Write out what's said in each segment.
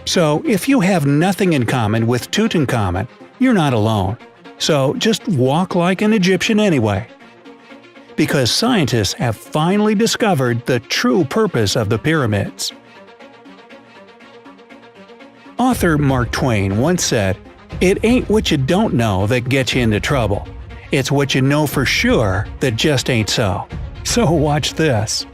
So if you have nothing in common with Tutankhamun, you're not alone. So just walk like an Egyptian anyway. Because scientists have finally discovered the true purpose of the pyramids. Author Mark Twain once said, "It ain't what you don't know that gets you into trouble. It's what you know for sure that just ain't so." So watch this.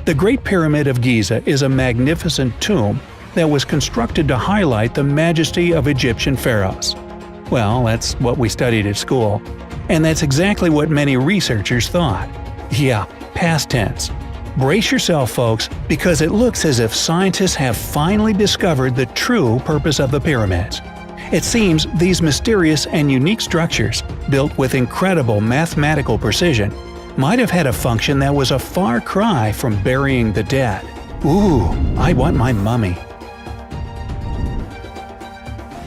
The Great Pyramid of Giza is a magnificent tomb that was constructed to highlight the majesty of Egyptian pharaohs. Well, that's what we studied at school. And that's exactly what many researchers thought. Yeah, past tense. Brace yourself, folks, because it looks as if scientists have finally discovered the true purpose of the pyramids. It seems these mysterious and unique structures, built with incredible mathematical precision, might have had a function that was a far cry from burying the dead. Ooh, I want my mummy.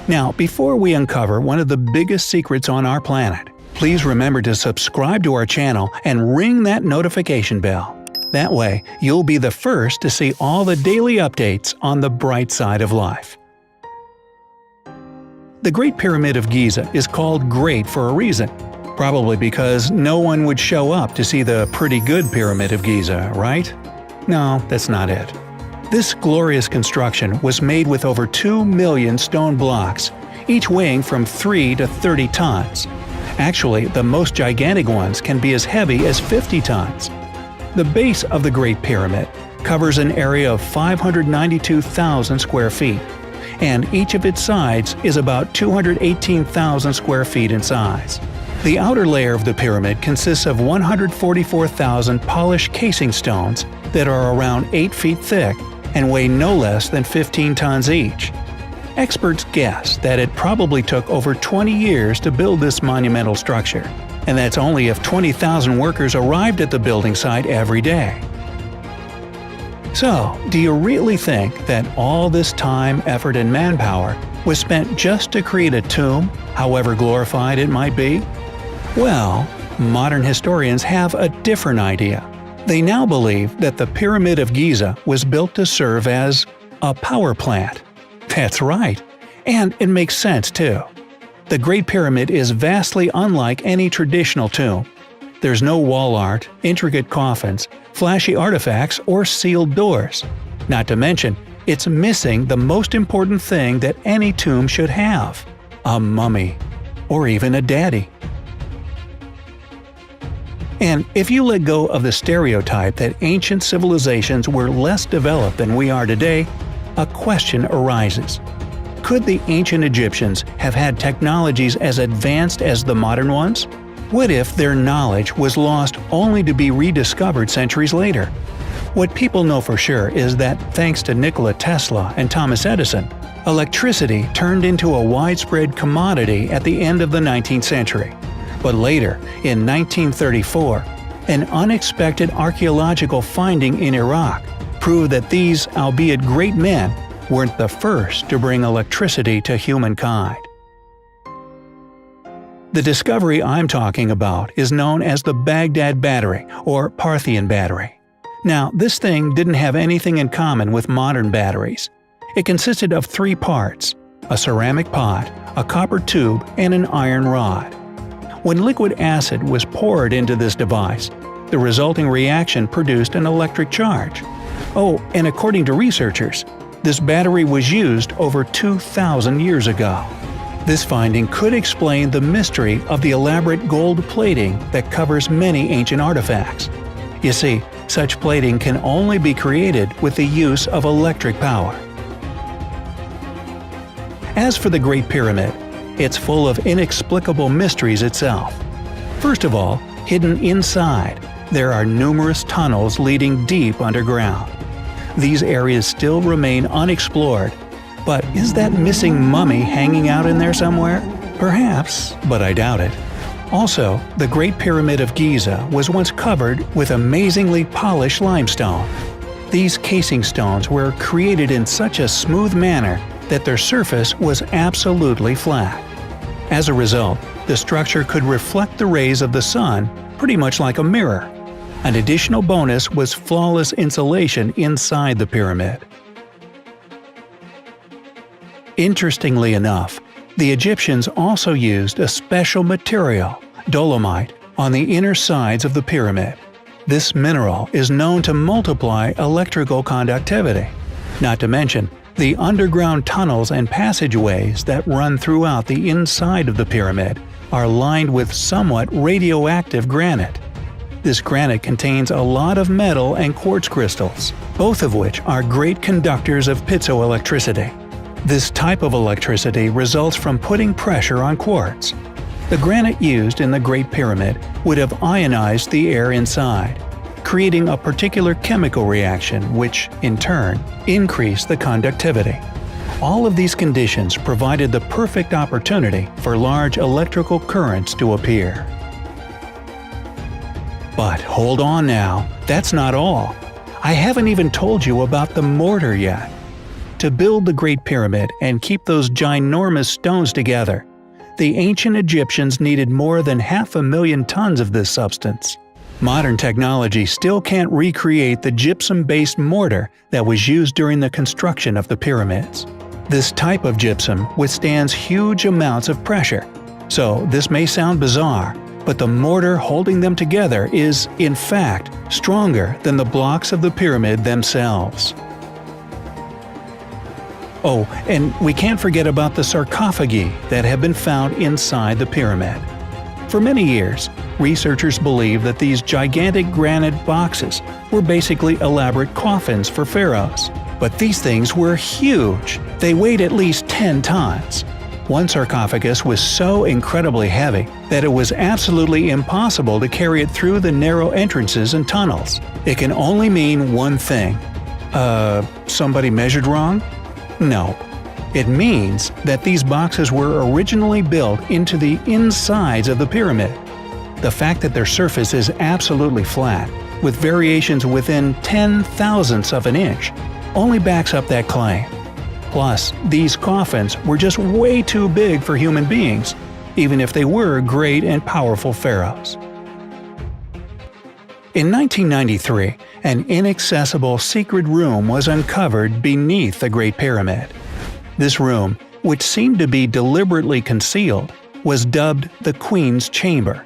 Now, before we uncover one of the biggest secrets on our planet, please remember to subscribe to our channel and ring that notification bell. That way, you'll be the first to see all the daily updates on the bright side of life. The Great Pyramid of Giza is called Great for a reason. Probably because no one would show up to see the pretty good Pyramid of Giza, right? No, that's not it. This glorious construction was made with over 2 million stone blocks, each weighing from 3 to 30 tons. Actually, the most gigantic ones can be as heavy as 50 tons. The base of the Great Pyramid covers an area of 592,000 square feet, and each of its sides is about 218,000 square feet in size. The outer layer of the pyramid consists of 144,000 polished casing stones that are around 8 feet thick and weigh no less than 15 tons each. Experts guess that it probably took over 20 years to build this monumental structure, and that's only if 20,000 workers arrived at the building site every day. So, do you really think that all this time, effort, and manpower was spent just to create a tomb, however glorified it might be? Well, modern historians have a different idea. They now believe that the Pyramid of Giza was built to serve as a power plant. That's right. And it makes sense too. The Great Pyramid is vastly unlike any traditional tomb. There's no wall art, intricate coffins, flashy artifacts, or sealed doors. Not to mention, it's missing the most important thing that any tomb should have – a mummy. Or even a daddy. And if you let go of the stereotype that ancient civilizations were less developed than we are today, a question arises. Could the ancient Egyptians have had technologies as advanced as the modern ones? What if their knowledge was lost only to be rediscovered centuries later? What people know for sure is that thanks to Nikola Tesla and Thomas Edison, electricity turned into a widespread commodity at the end of the 19th century. But later, in 1934, an unexpected archaeological finding in Iraq proved that these, albeit great men, weren't the first to bring electricity to humankind. The discovery I'm talking about is known as the Baghdad Battery or Parthian Battery. Now, this thing didn't have anything in common with modern batteries. It consisted of 3 parts: a ceramic pot, a copper tube, and an iron rod. When liquid acid was poured into this device, the resulting reaction produced an electric charge. Oh, and according to researchers, this battery was used over 2,000 years ago. This finding could explain the mystery of the elaborate gold plating that covers many ancient artifacts. You see, such plating can only be created with the use of electric power. As for the Great Pyramid, it's full of inexplicable mysteries itself. First of all, hidden inside, there are numerous tunnels leading deep underground. These areas still remain unexplored, but is that missing mummy hanging out in there somewhere? Perhaps, but I doubt it. Also, the Great Pyramid of Giza was once covered with amazingly polished limestone. These casing stones were created in such a smooth manner that their surface was absolutely flat. As a result, the structure could reflect the rays of the sun pretty much like a mirror. An additional bonus was flawless insulation inside the pyramid. Interestingly enough, the Egyptians also used a special material, dolomite, on the inner sides of the pyramid. This mineral is known to multiply electrical conductivity. Not to mention, the underground tunnels and passageways that run throughout the inside of the pyramid are lined with somewhat radioactive granite. This granite contains a lot of metal and quartz crystals, both of which are great conductors of piezoelectricity. This type of electricity results from putting pressure on quartz. The granite used in the Great Pyramid would have ionized the air inside, creating a particular chemical reaction which, in turn, increased the conductivity. All of these conditions provided the perfect opportunity for large electrical currents to appear. But hold on now, that's not all. I haven't even told you about the mortar yet. To build the Great Pyramid and keep those ginormous stones together, the ancient Egyptians needed more than 500,000 tons of this substance. Modern technology still can't recreate the gypsum-based mortar that was used during the construction of the pyramids. This type of gypsum withstands huge amounts of pressure, so this may sound bizarre, but the mortar holding them together is, in fact, stronger than the blocks of the pyramid themselves. Oh, and we can't forget about the sarcophagi that have been found inside the pyramid. For many years, researchers believed that these gigantic granite boxes were basically elaborate coffins for pharaohs. But these things were huge! They weighed at least 10 tons. One sarcophagus was so incredibly heavy that it was absolutely impossible to carry it through the narrow entrances and tunnels. It can only mean one thing. Somebody measured wrong? No. It means that these boxes were originally built into the insides of the pyramid. The fact that their surface is absolutely flat, with variations within 10,000ths of an inch, only backs up that claim. Plus, these coffins were just way too big for human beings, even if they were great and powerful pharaohs. In 1993, an inaccessible secret room was uncovered beneath the Great Pyramid. This room, which seemed to be deliberately concealed, was dubbed the Queen's Chamber.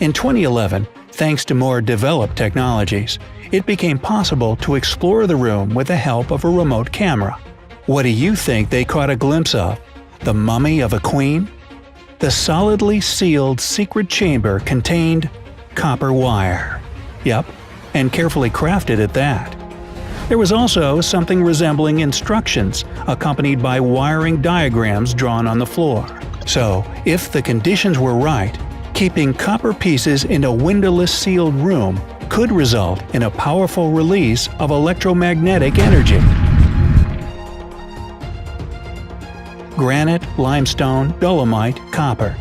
In 2011, thanks to more developed technologies, it became possible to explore the room with the help of a remote camera. What do you think they caught a glimpse of? The mummy of a queen? The solidly sealed secret chamber contained copper wire. Yep, and carefully crafted at that. There was also something resembling instructions, accompanied by wiring diagrams drawn on the floor. So, if the conditions were right, keeping copper pieces in a windowless sealed room could result in a powerful release of electromagnetic energy. Granite, limestone, dolomite, copper.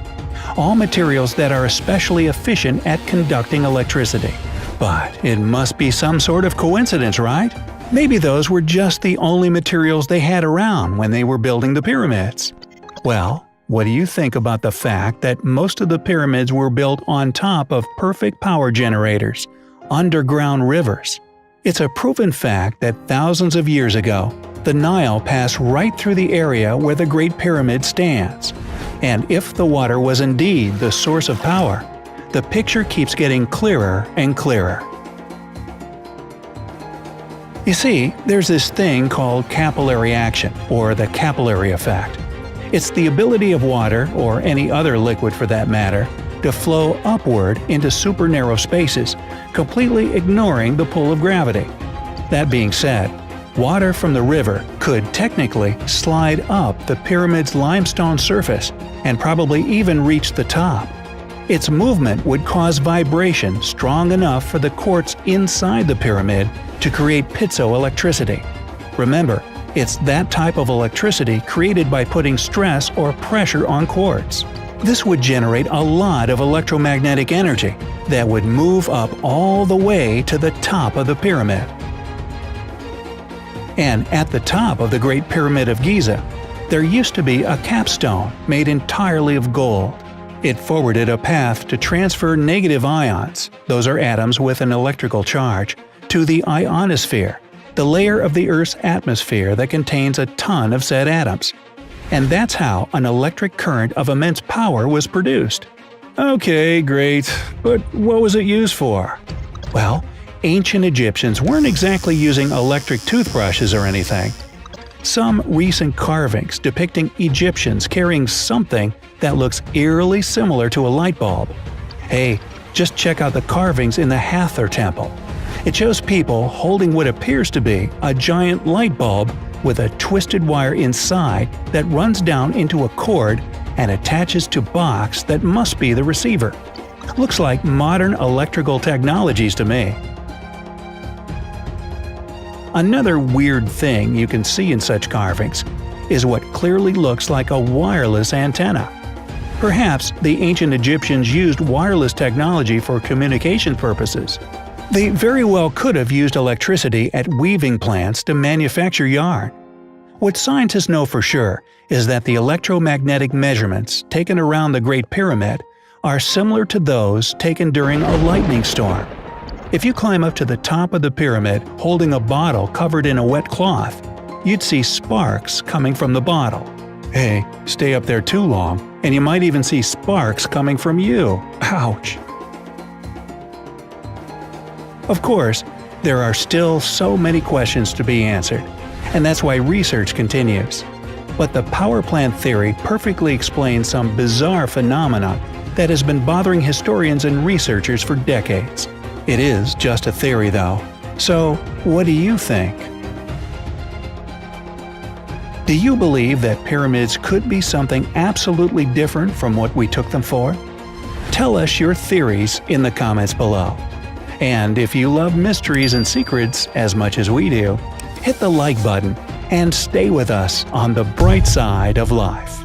All materials that are especially efficient at conducting electricity. But it must be some sort of coincidence, right? Maybe those were just the only materials they had around when they were building the pyramids. Well, what do you think about the fact that most of the pyramids were built on top of perfect power generators, underground rivers? It's a proven fact that thousands of years ago, the Nile passed right through the area where the Great Pyramid stands. And if the water was indeed the source of power, the picture keeps getting clearer and clearer. You see, there's this thing called capillary action, or the capillary effect. It's the ability of water, or any other liquid for that matter, to flow upward into super narrow spaces, completely ignoring the pull of gravity. That being said, water from the river could technically slide up the pyramid's limestone surface and probably even reach the top. Its movement would cause vibration strong enough for the quartz inside the pyramid to create piezoelectricity. Remember, it's that type of electricity created by putting stress or pressure on quartz. This would generate a lot of electromagnetic energy that would move up all the way to the top of the pyramid. And at the top of the Great Pyramid of Giza, there used to be a capstone made entirely of gold. It forwarded a path to transfer negative ions, those are atoms with an electrical charge, to the ionosphere, the layer of the Earth's atmosphere that contains a ton of said atoms. And that's how an electric current of immense power was produced. Okay, great, but what was it used for? Well, ancient Egyptians weren't exactly using electric toothbrushes or anything. Some recent carvings depicting Egyptians carrying something that looks eerily similar to a light bulb. Hey, just check out the carvings in the Hathor temple. It shows people holding what appears to be a giant light bulb with a twisted wire inside that runs down into a cord and attaches to a box that must be the receiver. Looks like modern electrical technologies to me. Another weird thing you can see in such carvings is what clearly looks like a wireless antenna. Perhaps the ancient Egyptians used wireless technology for communication purposes. They very well could have used electricity at weaving plants to manufacture yarn. What scientists know for sure is that the electromagnetic measurements taken around the Great Pyramid are similar to those taken during a lightning storm. If you climb up to the top of the pyramid holding a bottle covered in a wet cloth, you'd see sparks coming from the bottle. Hey, stay up there too long, and you might even see sparks coming from you. Ouch! Of course, there are still so many questions to be answered, and that's why research continues. But the power plant theory perfectly explains some bizarre phenomenon that has been bothering historians and researchers for decades. It is just a theory though. So, what do you think? Do you believe that pyramids could be something absolutely different from what we took them for? Tell us your theories in the comments below. And if you love mysteries and secrets as much as we do, hit the like button and stay with us on the bright side of life.